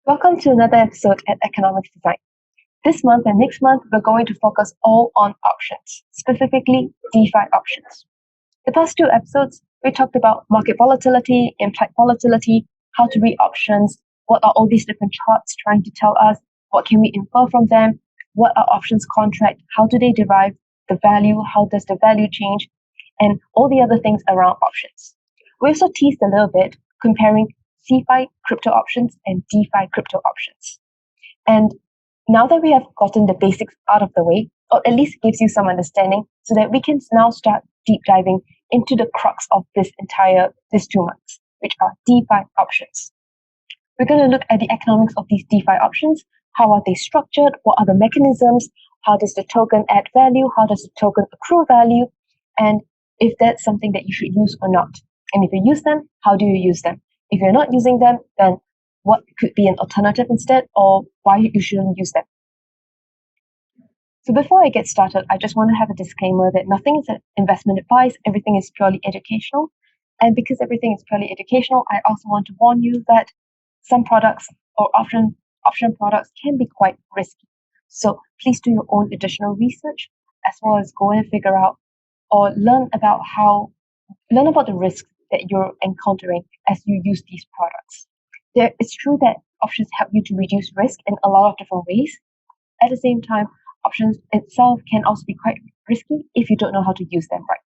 Welcome to another episode at Economics Design. This month and next month, we're going to focus all on options, specifically DeFi options. The past two episodes, we talked about market volatility, implied volatility, how to read options, what are all these different charts trying to tell us, what can we infer from them, what are options contract, how do they derive the value, how does the value change, and all the other things around options. We also teased a little bit comparing CeFi crypto options and DeFi crypto options. And now that we have gotten the basics out of the way, or at least gives you some understanding, so that we can now start deep diving into the crux of these 2 months, which are DeFi options. We're going to look at the economics of these DeFi options. How are they structured? What are the mechanisms? How does the token add value? How does the token accrue value? And if that's something that you should use or not. And if you use them, how do you use them? If you're not using them, then what could be an alternative instead, or why you shouldn't use them? So before I get started, I just want to have a disclaimer that nothing is investment advice, everything is purely educational. And because everything is purely educational, I also want to warn you that some products or option products can be quite risky. So please do your own additional research, as well as go and figure out or learn about the risks that you're encountering as you use these products. It's true that options help you to reduce risk in a lot of different ways. At the same time, options itself can also be quite risky if you don't know how to use them right.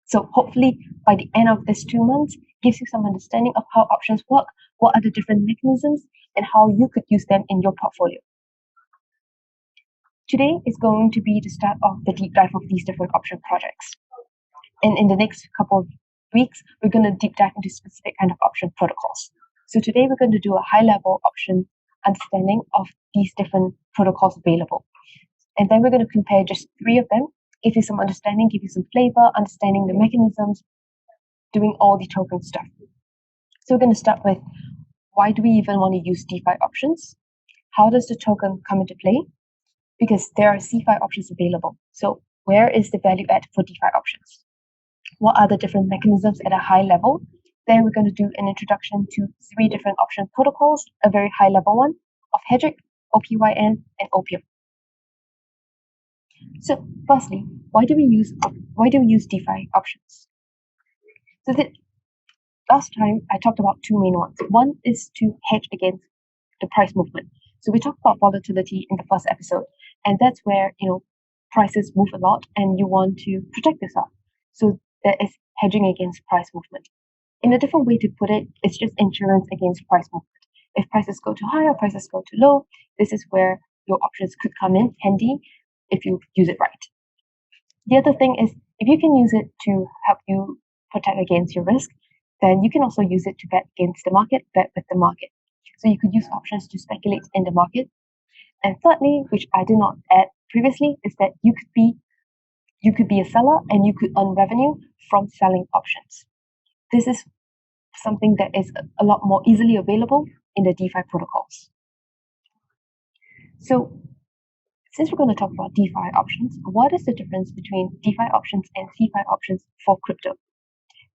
So hopefully by the end of this 2 months, gives you some understanding of how options work, what are the different mechanisms, and how you could use them in your portfolio. Today is going to be the start of the deep dive of these different option projects. And in the next couple of weeks, we're going to deep dive into specific kind of option protocols. So today we're going to do a high-level option understanding of these different protocols available. And then we're going to compare just 3 of them, give you some understanding, give you some flavor, understanding the mechanisms, doing all the token stuff. So we're going to start with, why do we even want to use DeFi options? How does the token come into play? Because there are CeFi options available. So where is the value add for DeFi options? What are the different mechanisms at a high level? Then we're going to do an introduction to 3 different option protocols, a very high level one of Hegic, Opyn, and Opium. So firstly, why do we use DeFi options? So last time I talked about 2 main ones. One is to hedge against the price movement. So we talked about volatility in the first episode, and that's where prices move a lot and you want to protect yourself. So that is hedging against price movement. In a different way to put it, it's just insurance against price movement. If prices go too high or prices go too low, this is where your options could come in handy if you use it right. The other thing is, if you can use it to help you protect against your risk, then you can also use it to bet against the market, bet with the market. So you could use options to speculate in the market. And thirdly, which I did not add previously, is that you could be a seller and you could earn revenue from selling options. This is something that is a lot more easily available in the DeFi protocols. So since we're going to talk about DeFi options, what is the difference between DeFi options and CeFi options for crypto?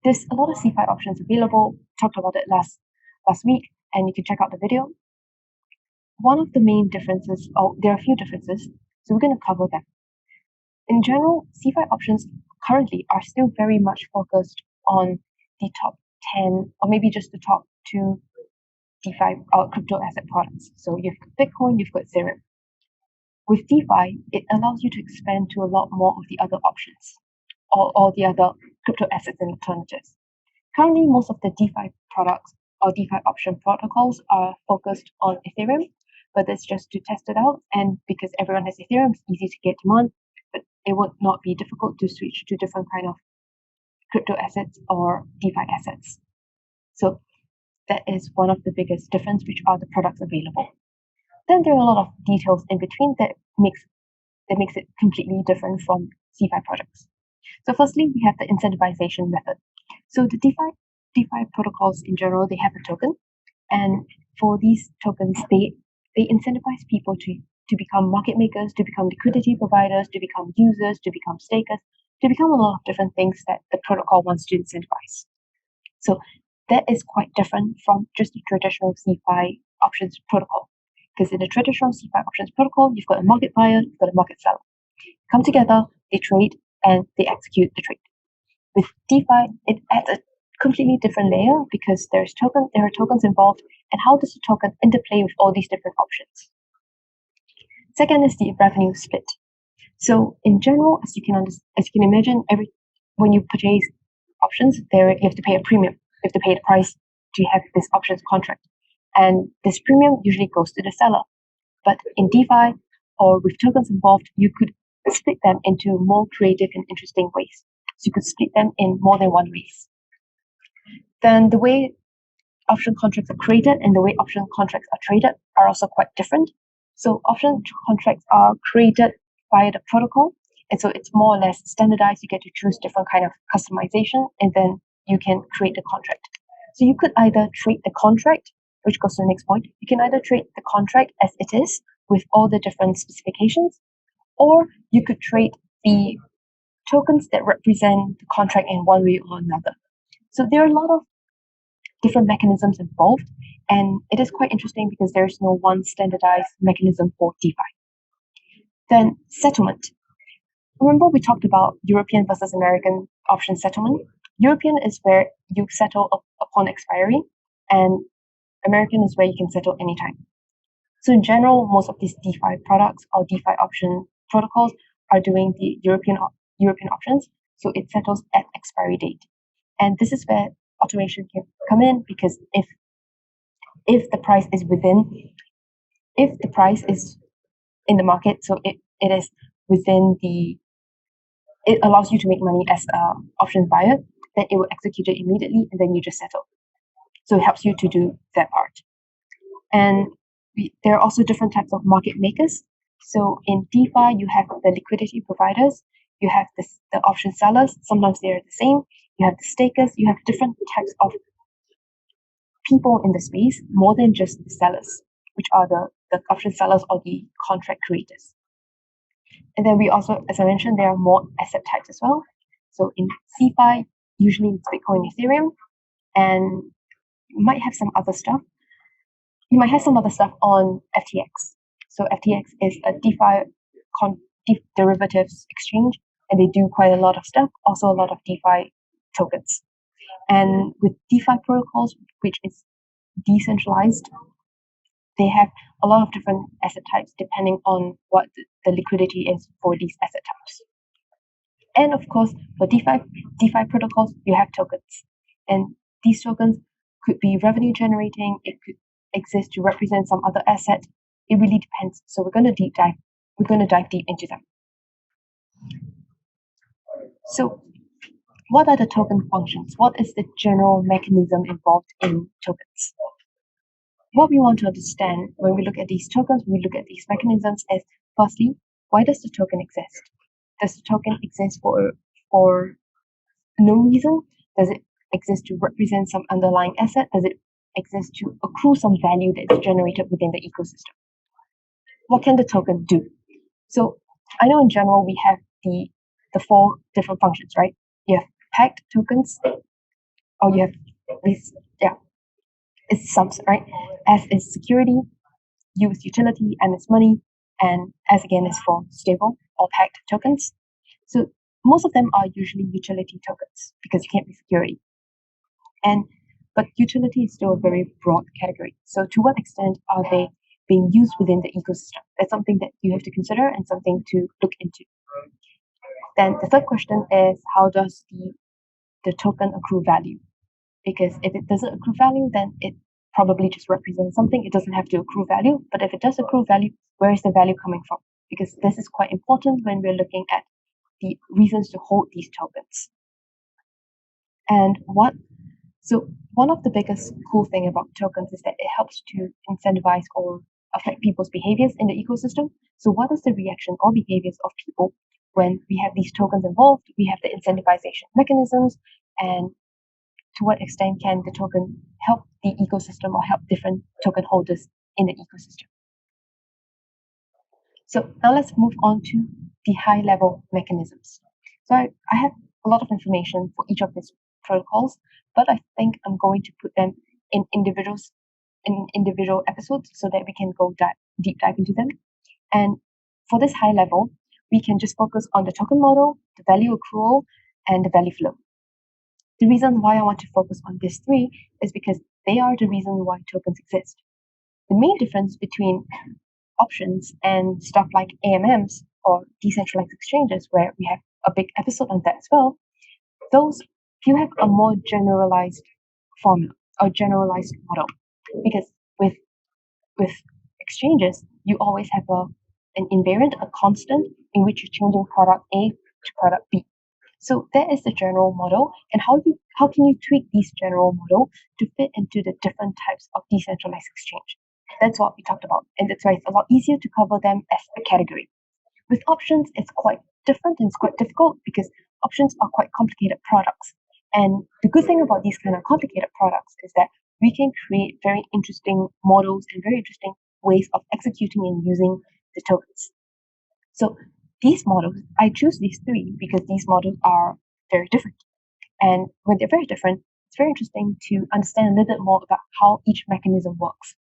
There's a lot of CeFi options available, talked about it last week, and you can check out the video. One of the main differences, there are a few differences, so we're going to cover them. In general, CeFi options currently are still very much focused on the top 10, or maybe just the top 2 DeFi crypto asset products. So you've got Bitcoin, you've got Ethereum. With DeFi, it allows you to expand to a lot more of the other options, or the other crypto assets and alternatives. Currently, most of the DeFi products or DeFi option protocols are focused on Ethereum, but that's just to test it out. And because everyone has Ethereum, it's easy to get them on, but it would not be difficult to switch to different kind of crypto assets or DeFi assets. So that is one of the biggest difference, which are the products available. Then there are a lot of details in between that makes it completely different from CeFi projects. So firstly, we have the incentivization method. So the DeFi protocols in general, they have a token, and for these tokens, they incentivize people to become market makers, to become liquidity providers, to become users, to become stakers, to become a lot of different things that the protocol wants to incentivize. So that is quite different from just the traditional CeFi options protocol. Because in the traditional CeFi options protocol, you've got a market buyer, you've got a market seller. Come together, they trade, and they execute the trade. With DeFi, it adds a completely different layer because there are tokens involved, and how does the token interplay with all these different options? Second is the revenue split. So in general, as you can imagine, when you purchase options, you have to pay a premium. You have to pay the price to have this options contract, and this premium usually goes to the seller. But in DeFi or with tokens involved, you could split them into more creative and interesting ways. So you could split them in more than one ways. Then the way option contracts are created and the way option contracts are traded are also quite different. So option contracts are created via the protocol, and so it's more or less standardized. You get to choose different kind of customization, and then you can create the contract. So you could either trade the contract, which goes to the next point. You can either trade the contract as it is with all the different specifications, or you could trade the tokens that represent the contract in one way or another. So there are a lot of different mechanisms involved, and it is quite interesting because there's no one standardized mechanism for DeFi. Then settlement. Remember we talked about European versus American option settlement? European is where you settle upon expiry, and American is where you can settle anytime. So in general, most of these DeFi products or DeFi option protocols are doing the European options, so it settles at expiry date. And this is where automation can come in, because if the price is in the market, so it is within it allows you to make money as an option buyer, then it will execute it immediately and then you just settle. So it helps you to do that part. And there are also different types of market makers. So in DeFi, you have the liquidity providers, you have the option sellers, sometimes they are the same, you have the stakers, you have different types of people in the space, more than just the sellers, which are the option sellers or the contract creators. And then we also, as I mentioned, there are more asset types as well. So in CeFi, usually it's Bitcoin, Ethereum, and you might have some other stuff. You might have some other stuff on FTX. So FTX is a DeFi derivatives exchange, and they do quite a lot of stuff, also a lot of DeFi tokens. And with DeFi protocols, which is decentralized, they have a lot of different asset types depending on what the liquidity is for these asset types. And of course, for DeFi protocols, you have tokens. And these tokens could be revenue generating, it could exist to represent some other asset. It really depends. So we're going to dive deep into them. So what are the token functions? What is the general mechanism involved in tokens? What we want to understand when we look at these tokens, when we look at these mechanisms, is firstly, why does the token exist? Does the token exist for no reason? Does it exist to represent some underlying asset? Does it exist to accrue some value that is generated within the ecosystem? What can the token do? So I know in general we have the four different functions, right? You have pegged tokens, or you have this, it's sums, right? S is security, U is utility, M is money, and S again is for stable or pegged tokens. So most of them are usually utility tokens because you can't be security. But utility is still a very broad category. So to what extent are they being used within the ecosystem? That's something that you have to consider and something to look into. Then the third question is, how does the token accrue value? Because if it doesn't accrue value, then it probably just represents something. It doesn't have to accrue value. But if it does accrue value, where is the value coming from? Because this is quite important when we're looking at the reasons to hold these tokens. So one of the biggest cool thing about tokens is that it helps to incentivize or affect people's behaviors in the ecosystem. So what is the reaction or behaviors of people when we have these tokens involved? We have the incentivization mechanisms, and to what extent can the token help the ecosystem or help different token holders in the ecosystem? So now let's move on to the high level mechanisms. So I have a lot of information for each of these protocols, but I think I'm going to put them in individual episodes so that we can go deep dive into them. And for this high level, we can just focus on the token model, the value accrual, and the value flow. The reason why I want to focus on these three is because they are the reason why tokens exist. The main difference between options and stuff like AMMs or decentralized exchanges, where we have a big episode on that as well, those you have a more generalized formula or generalized model, because with exchanges you always have an invariant, a constant in which you're changing product A to product B. So that is the general model, and how can you tweak this general model to fit into the different types of decentralized exchange? That's what we talked about, and that's why it's a lot easier to cover them as a category. With options, it's quite different and it's quite difficult because options are quite complicated products. And the good thing about these kind of complicated products is that we can create very interesting models and very interesting ways of executing and using the tokens. So these models, I choose these three because these models are very different. And when they're very different, it's very interesting to understand a little bit more about how each mechanism works.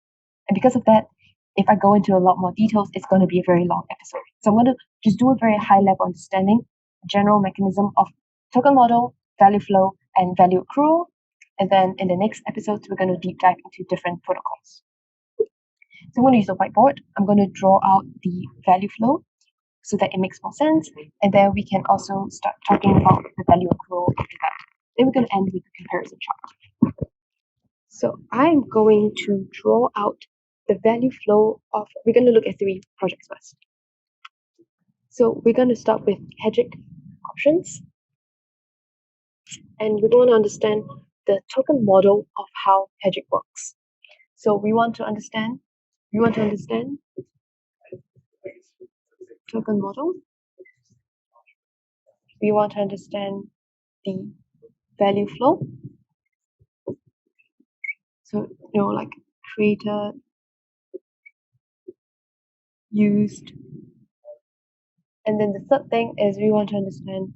And because of that, if I go into a lot more details, it's going to be a very long episode. So I'm going to just do a very high level understanding, general mechanism of token model, value flow, and value accrual. And then in the next episodes, we're going to deep dive into different protocols. So I'm going to use a whiteboard. I'm going to draw out the value flow so that it makes more sense. And then we can also start talking about the value accrual after that. Then we're going to end with the comparison chart. So I'm going to draw out the value flow of, we're going to look at three projects first. So we're going to start with Hegic options. And we're going to understand the token model of how Hegic works. So we want to understand token model. We want to understand the value flow. So, like created, used. And then the third thing is we want to understand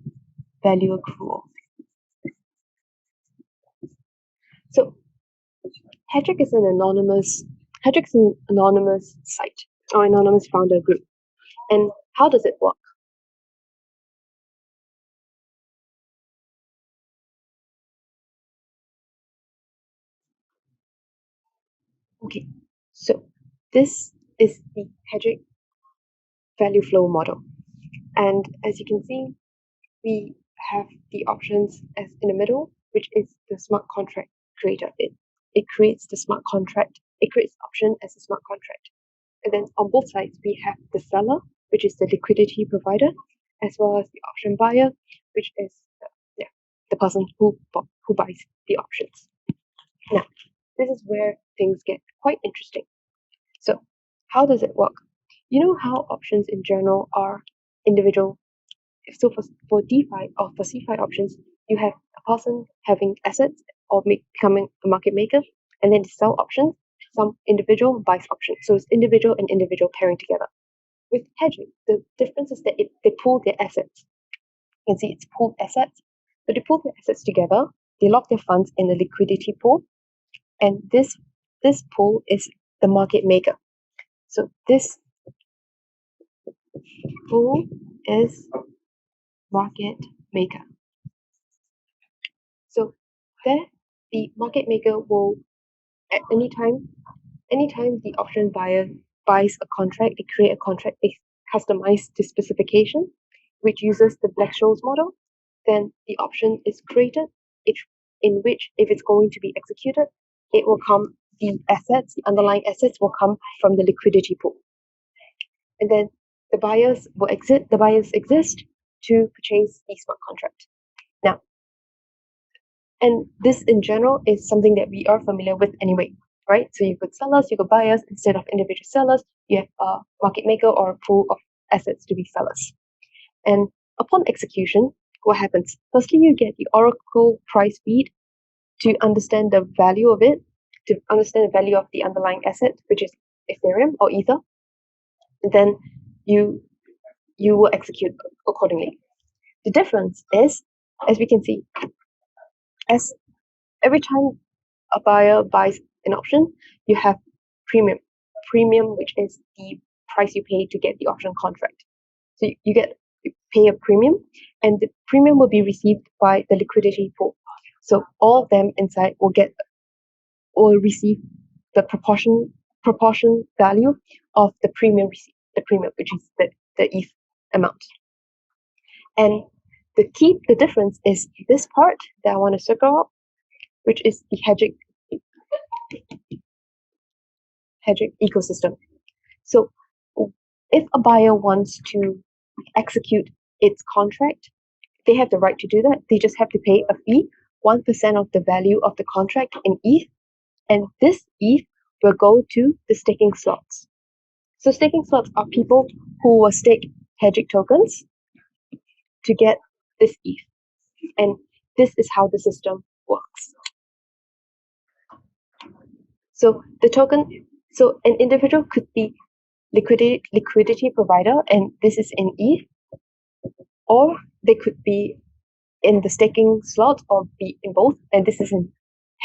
value accrual. So Hegic is an anonymous site or anonymous founder group. And how does it work? Okay, so this is the Hegic value flow model. And as you can see, we have the options as in the middle, which is the smart contract creator. It creates the smart contract. It creates option as a smart contract. And then on both sides, we have the seller, which is the liquidity provider, as well as the option buyer, which is the person who buys the options. Now, this is where things get quite interesting. So, how does it work? You know how options in general are individual. So for DeFi or for CeFi options, you have a person having assets or becoming a market maker, and then to sell options, some individual buys options. So it's individual and individual pairing together. With hedging, the difference is that they pool their assets. You can see it's pooled assets. So they pool their assets together, they lock their funds in a liquidity pool, and this pool is the market maker. So this pool is market maker. So there, the market maker will, at anytime the option buyer buys a contract, they create a contract, they customize the specification, which uses the Black-Scholes model. Then the option is created, in which if it's going to be executed, it will come, the underlying assets will come from the liquidity pool. And then the buyers exist to purchase the smart contract. Now, and this in general is something that we are familiar with anyway, right? So you've got sellers, you've got buyers. Instead of individual sellers, you have a market maker or a pool of assets to be sellers. And upon execution, what happens? Firstly, you get the Oracle price feed to understand the value of it, to understand the value of the underlying asset, which is Ethereum or Ether. And then you will execute accordingly. The difference is, as we can see, as every time a buyer buys an option, you have premium. Premium, which is the price you pay to get the option contract. So you pay a premium, and the premium will be received by the liquidity pool. So all of them inside will receive the proportion value of the premium received, the premium, which is the ETH amount. And the difference is this part that I want to circle up, which is the Hegic ecosystem. So if a buyer wants to execute its contract, they have the right to do that. They just have to pay a fee, 1% of the value of the contract in ETH, and this ETH will go to the staking slots. So staking slots are people who will stake Hegic tokens to get this ETH. And this is how the system works. So an individual could be liquidity provider, and this is in ETH, or they could be in the staking slot or be in both, and this is in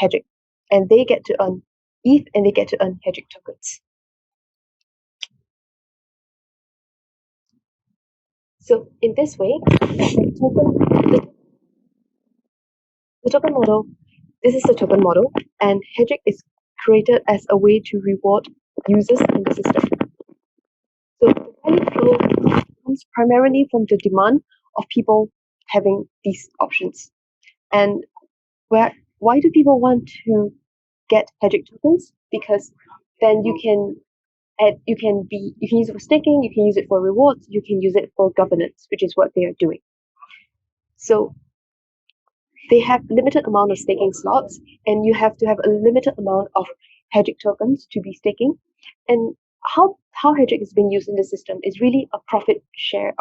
Hegic. And they get to earn ETH and they get to earn Hegic tokens. So in this way, the token model, this is the token model, and Hegic is created as a way to reward users in the system. So the value flow comes primarily from the demand of people having these options. And why do people want to get Hegic tokens? Because then you can use it for staking, you can use it for rewards, you can use it for governance, which is what they are doing. So they have limited amount of staking slots, and you have to have a limited amount of Hegic tokens to be staking. And how Hegic is being used in the system is really a profit sharing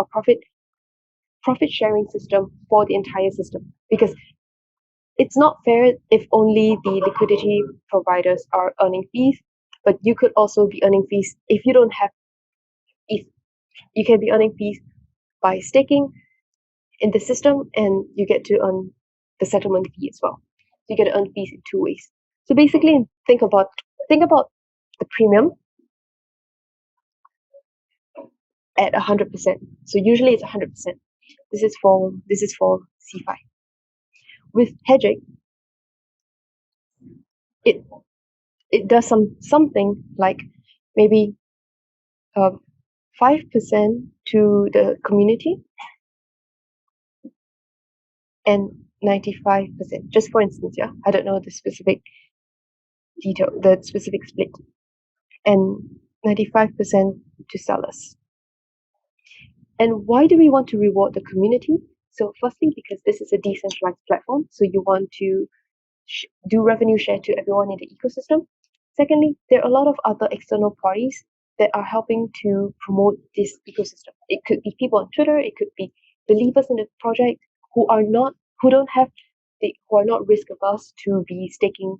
system for the entire system, because it's not fair if only the liquidity providers are earning fees, but you could also be earning fees if you don't have ETH. You can be earning fees by staking in the system, and you get to earn the settlement fee as well. You get to earn fees in two ways. So basically, think about the premium at 100%. So usually it's 100%. This is for CeFi. With Hegic, it does something like maybe 5% to the community and 95%. Just for instance, yeah, I don't know the specific detail, the specific split, and 95% to sellers. And why do we want to reward the community? So firstly, because this is a decentralized platform, so you want to do revenue share to everyone in the ecosystem. Secondly, there are a lot of other external parties that are helping to promote this ecosystem. It could be people on Twitter, it could be believers in the project who are not risk averse to be staking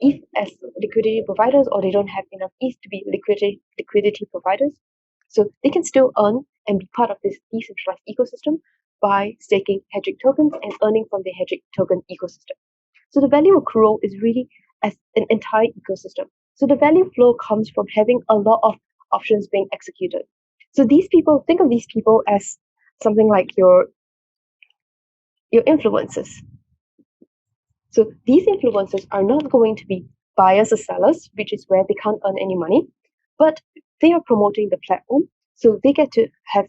ETH as liquidity providers, or they don't have enough ETH to be liquidity providers. So they can still earn and be part of this decentralized ecosystem by staking Hegic tokens and earning from the Hegic token ecosystem. So the value accrual is really as an entire ecosystem. So the value flow comes from having a lot of options being executed. So think of these people as something like your influencers. So these influencers are not going to be buyers or sellers, which is where they can't earn any money, but they are promoting the platform. So they get to have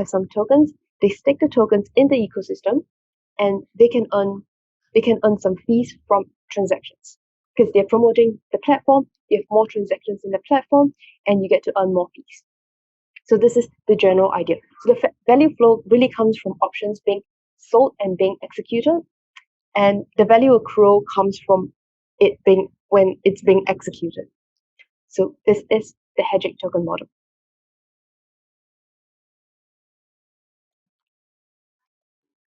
some tokens. They stake the tokens in the ecosystem, and they can earn some fees from transactions because they're promoting the platform. You have more transactions in the platform, and you get to earn more fees. So this is the general idea. So the value flow really comes from options being sold and being executed, and the value accrual comes from when it's being executed. So this is the Hegic token model.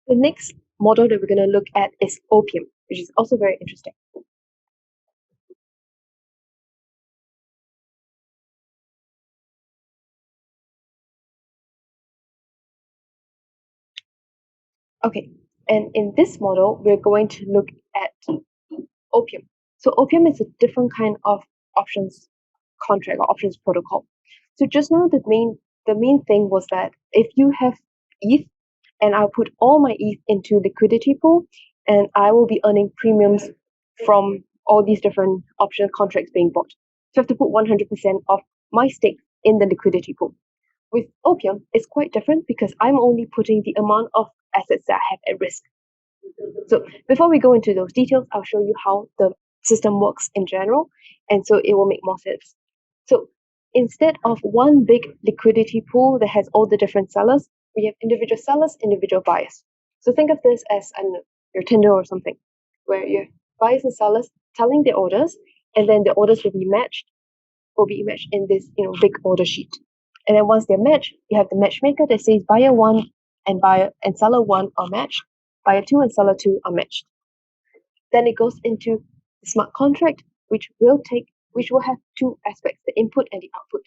The next model that we're going to look at is Opium, which is also very interesting. Okay, And in this model, we're going to look at Opium. So Opium is a different kind of options contract or options protocol. So just now the main thing was that if you have ETH and I'll put all my ETH into liquidity pool and I will be earning premiums from all these different option contracts being bought. So I have to put 100% of my stake in the liquidity pool. With Opium, it's quite different because I'm only putting the amount of assets that I have at risk. So before we go into those details, I'll show you how the system works in general, and so it will make more sense. So instead of one big liquidity pool that has all the different sellers, we have individual sellers, individual buyers. So think of this as your Tinder or something, where you have buyers and sellers telling their orders, and then the orders will be matched in this big order sheet. And then once they're matched, you have the matchmaker that says buyer one and seller one are matched, buyer two and seller two are matched. Then it goes into the smart contract, which will have two aspects, the input and the output.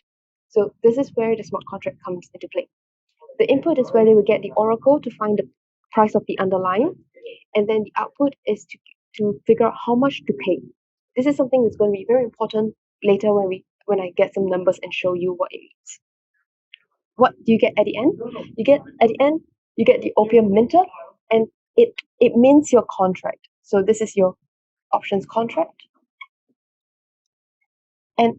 So this is where the smart contract comes into play. The input is where they will get the oracle to find the price of the underlying, and then the output is to figure out how much to pay. This is something that's going to be very important later when I get some numbers and show you what it means. What do you get at the end? You get the Opium minter, and it mints your contract. So this is your options contract, and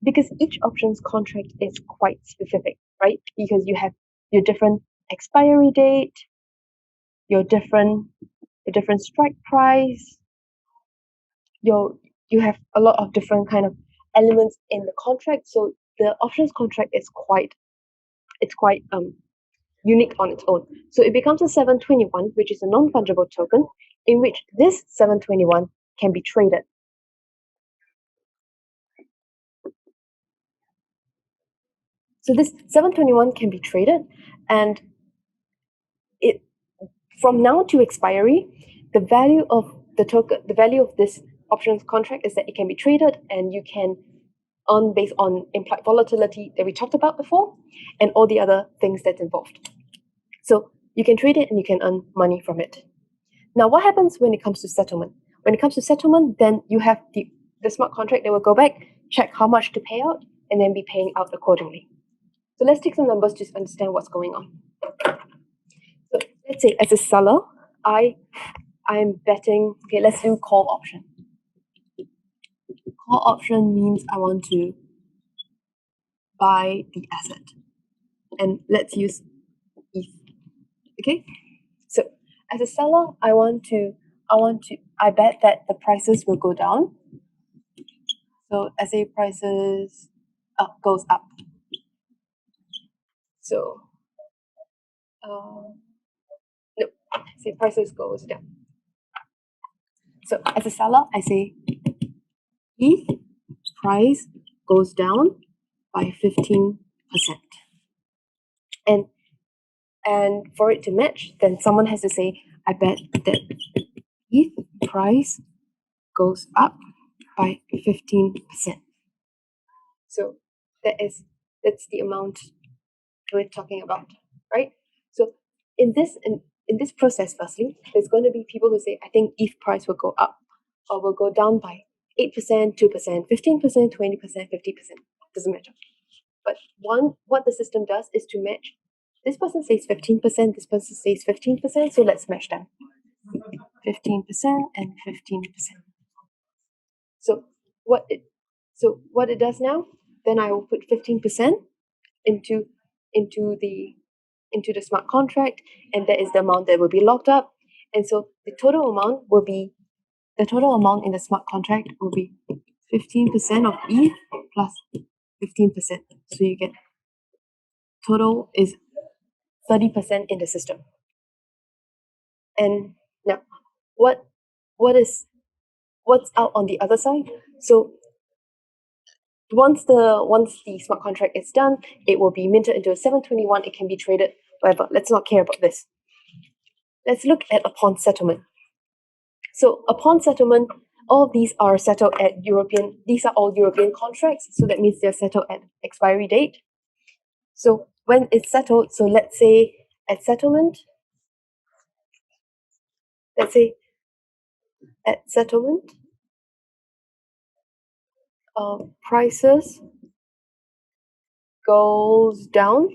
because each options contract is quite specific, right? Because you have your different expiry date, your different strike price, you have a lot of different kind of elements in the contract. So the options contract is quite unique on its own. So it becomes a 721, which is a non-fungible token, in which this 721 can be traded. So this 721 can be traded, and it from now to expiry, the value of this options contract is that it can be traded, and you can earn based on implied volatility that we talked about before, and all the other things that's involved. So you can trade it and you can earn money from it. Now, what happens when it comes to settlement? When it comes to settlement, then you have the smart contract that will go back, check how much to pay out, and then be paying out accordingly. So let's take some numbers to understand what's going on. So let's say as a seller, I'm betting, okay, let's do call option. Call option means I want to buy the asset. And let's use ETH. Okay? So as a seller, I bet that the prices will go down. So as a prices goes up. So no, say prices goes down. So as a seller, I say ETH price goes down by 15%. And for it to match, then someone has to say, I bet that ETH price goes up by 15%. So that's the amount we're talking about, right? So in this process, firstly, there's going to be people who say, I think ETH price will go up or will go down by 8%, 2%, 15%, 20%, 50%. Doesn't matter. But what the system does is to match. This person says 15%, this person says 15%, so let's match them. 15% and 15%. So what it does now, then I will put 15% into the smart contract, and that is the amount that will be locked up. And so the total amount in the smart contract will be 15% of ETH plus 15%. So you get total is 30% in the system. And now what's out on the other side? So once the smart contract is done, it will be minted into a 721. It can be traded, whatever. Let's not care about this. Let's look at upon settlement. So upon settlement, all of these are settled at European. These are all European contracts, so that means they're settled at expiry date. So when it's settled, so let's say at settlement, let's say at settlement, prices goes down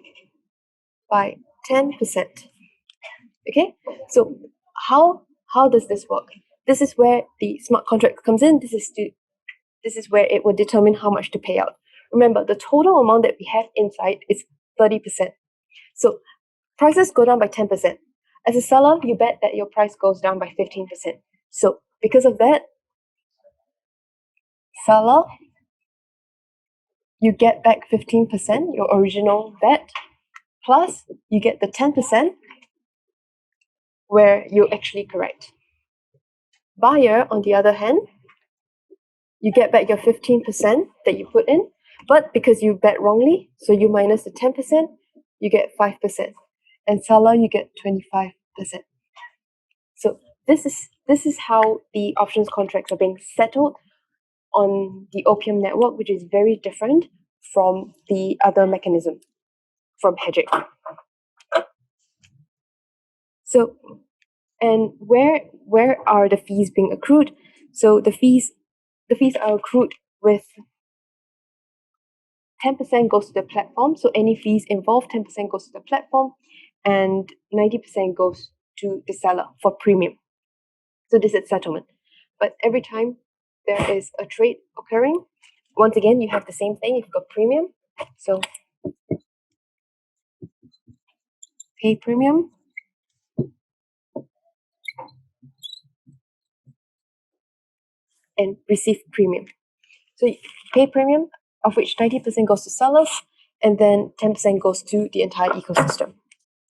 by 10%. Okay, so how does this work? This is where the smart contract comes in. This is where it will determine how much to pay out. Remember, the total amount that we have inside is 30%. So prices go down by 10%. As a seller, you bet that your price goes down by 15%. So because of that, seller, you get back 15%, your original bet, plus you get the 10% where you're actually correct. Buyer, on the other hand, you get back your 15% that you put in, but because you bet wrongly, so you minus the 10%, you get 5%. And seller, you get 25%. So this is how the options contracts are being settled on the Opium network, which is very different from the other mechanism from Hegic. So, and where are the fees being accrued? So the fees are accrued with 10% goes to the platform. So any fees involved, 10% goes to the platform, and 90% goes to the seller for premium. So this is settlement. But every time there is a trade occurring, once again, you have the same thing. You've got premium. So pay premium and receive premium. So you pay premium, of which 90% goes to sellers, and then 10% goes to the entire ecosystem.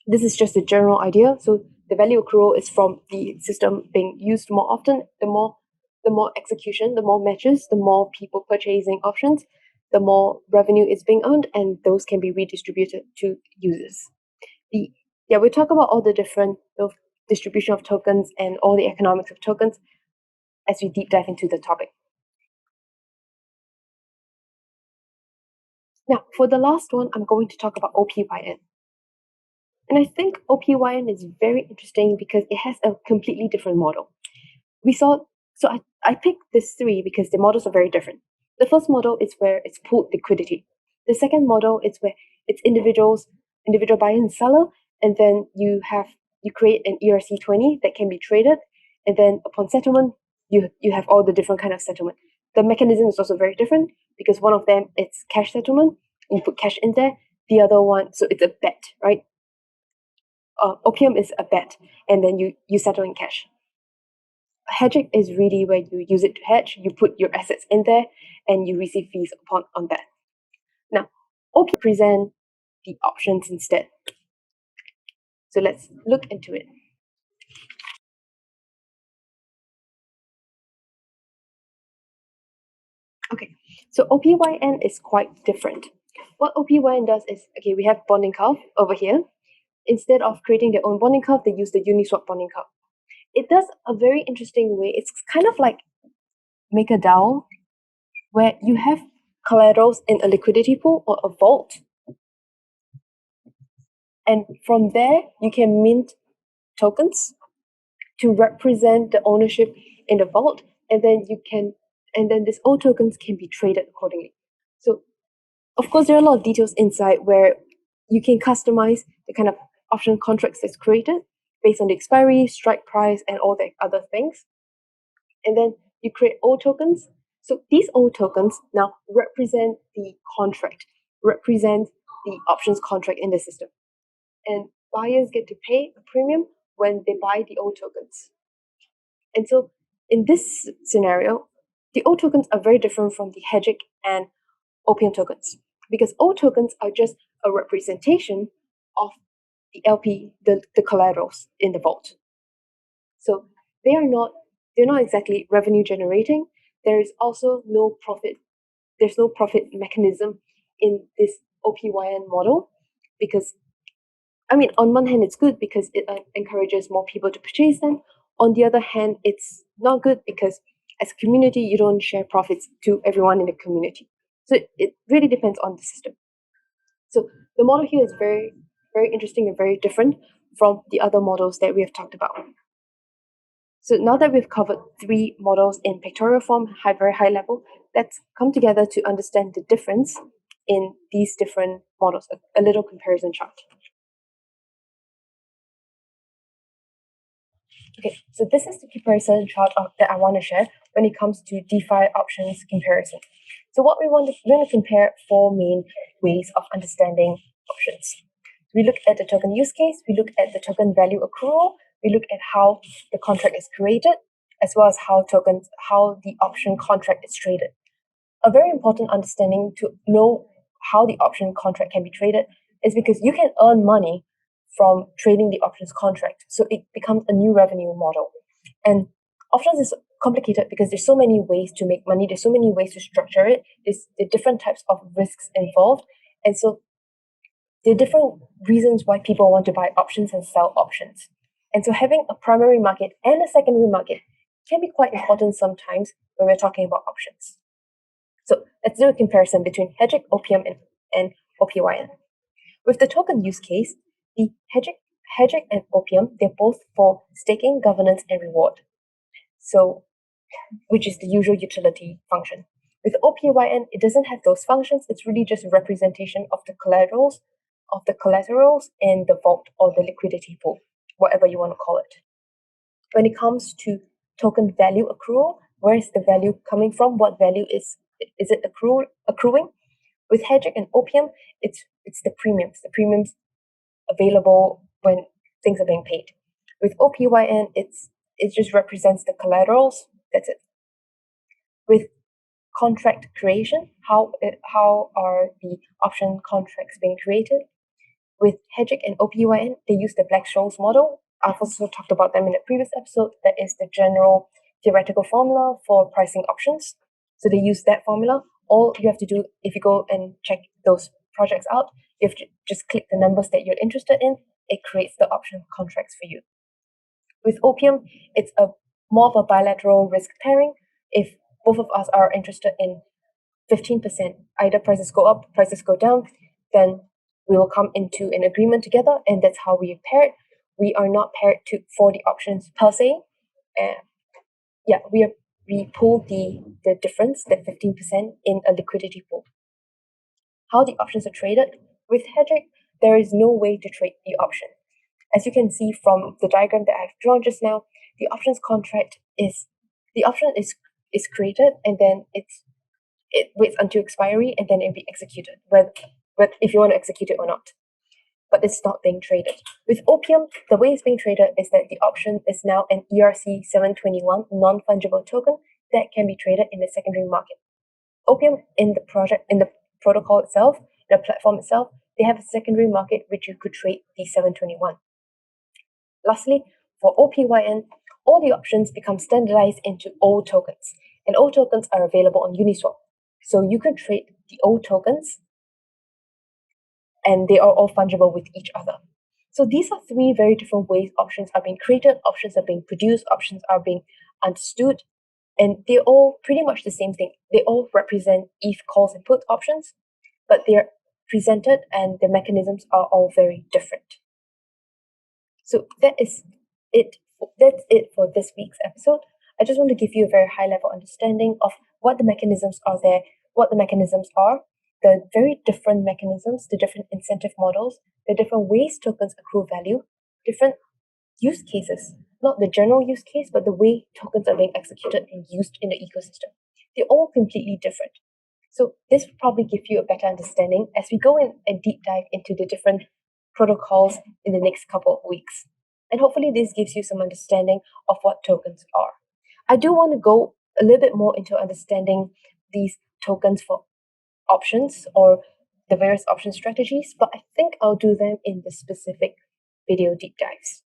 This is just a general idea. So the value accrual is from the system being used more often. The more execution, the more matches, the more people purchasing options, the more revenue is being earned, and those can be redistributed to users. We talk about all the different distribution of tokens and all the economics of tokens as we deep dive into the topic. Now, for the last one, I'm going to talk about OPYN. And I think OPYN is very interesting because it has a completely different model. I picked this three because the models are very different. The first model is where it's pooled liquidity. The second model is where it's individual buyer and seller, and then you create an ERC20 that can be traded, and then upon settlement, you have all the different kind of settlement. The mechanism is also very different because one of them it's cash settlement, you put cash in there. The other one, so it's a bet, right? Opium is a bet, and then you settle in cash. Hedging is really where you use it to hedge. You put your assets in there, and you receive fees on that. Now, Opium present the options instead. So let's look into it. Okay, so OPYN is quite different. What OPYN does is, okay, we have bonding curve over here. Instead of creating their own bonding curve, they use the Uniswap bonding curve. It does a very interesting way. It's kind of like MakerDAO, where you have collaterals in a liquidity pool or a vault. And from there, you can mint tokens to represent the ownership in the vault, and then these old tokens can be traded accordingly. So, of course, there are a lot of details inside where you can customize the kind of option contracts that's created based on the expiry, strike price, and all the other things. And then you create old tokens. So these old tokens now represent the contract, represent the options contract in the system. And buyers get to pay a premium when they buy the old tokens. And so in this scenario, the old tokens are very different from the Hegic and Opium tokens because old tokens are just a representation of the LP, the collaterals in the vault. So they're not exactly revenue generating. There is also no profit. There's no profit mechanism in this OPYN model because, I mean, on one hand, it's good because it encourages more people to purchase them. On the other hand, it's not good because as a community, you don't share profits to everyone in the community. So it really depends on the system. So the model here is very, very interesting and very different from the other models that we have talked about. So now that we've covered three models in pictorial form, very high level, let's come together to understand the difference in these different models, a little comparison chart. Okay, so this is the comparison chart that I want to share when it comes to DeFi options comparison. So what we're going to compare four main ways of understanding options. We look at the token use case, we look at the token value accrual, we look at how the contract is created, as well as how the option contract is traded. A very important understanding to know how the option contract can be traded is because you can earn money from trading the options contract. So it becomes a new revenue model. And options is complicated because there's so many ways to make money, there's so many ways to structure it, there's the different types of risks involved. And so there are different reasons why people want to buy options and sell options. And so having a primary market and a secondary market can be quite important sometimes when we're talking about options. So let's do a comparison between Hegic, Opium, and Opyn. With the token use case, the Hegic and Opium, they're both for staking, governance, and reward. So, which is the usual utility function. With Opyn, it doesn't have those functions. It's really just a representation of the collaterals in the vault or the liquidity pool, whatever you want to call it. When it comes to token value accrual, where is the value coming from? What value is it accruing? With Hegic and Opium, it's the premiums available when things are being paid. With Opyn, it just represents the collaterals. That's it. With contract creation, how are the option contracts being created? With Hegic and Opyn, they use the Black-Scholes model. I've also talked about them in a previous episode. That is the general theoretical formula for pricing options. So they use that formula. All you have to do, if you go and check those projects out, you have to just click the numbers that you're interested in. It creates the option contracts for you. With Opium, it's more of a bilateral risk pairing. If both of us are interested in 15%, either prices go up, prices go down, then we will come into an agreement together, and that's how we are paired. We are not paired for the options per se. We pool the difference, the 15%, in a liquidity pool. How the options are traded? With Hegic, there is no way to trade the option. As you can see from the diagram that I've drawn just now, the options contract is created, and then it waits until expiry, and then it'll be executed, whether if you want to execute it or not. But it's not being traded. With Opium, the way it's being traded is that the option is now an ERC 721 non-fungible token that can be traded in the secondary market. Opium, in the protocol itself, the platform itself, they have a secondary market which you could trade the 721. Lastly, for Opyn, all the options become standardized into O tokens, and O tokens are available on Uniswap. So you can trade the O tokens, and they are all fungible with each other. So these are three very different ways options are being created, options are being produced, options are being understood, and they're all pretty much the same thing. They all represent ETH calls and put options, but they're presented and the mechanisms are all very different. So that's it for this week's episode. I just want to give you a very high level understanding of what the mechanisms are, the very different mechanisms, the different incentive models, the different ways tokens accrue value, different use cases, not the general use case, but the way tokens are being executed and used in the ecosystem. They're all completely different. So this will probably give you a better understanding as we go in and deep dive into the different protocols in the next couple of weeks. And hopefully this gives you some understanding of what tokens are. I do want to go a little bit more into understanding these tokens for options or the various option strategies, but I think I'll do them in the specific video deep dives,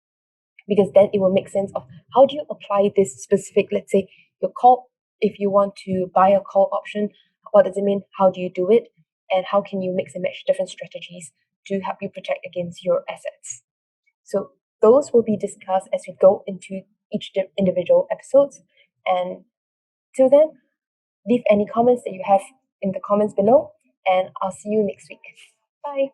because then it will make sense of how do you apply this specific, let's say your call, if you want to buy a call option, what does it mean, how do you do it, and how can you mix and match different strategies to help you protect against your assets. So those will be discussed as we go into each individual episodes. And till then, leave any comments that you have in the comments below, and I'll see you next week. Bye.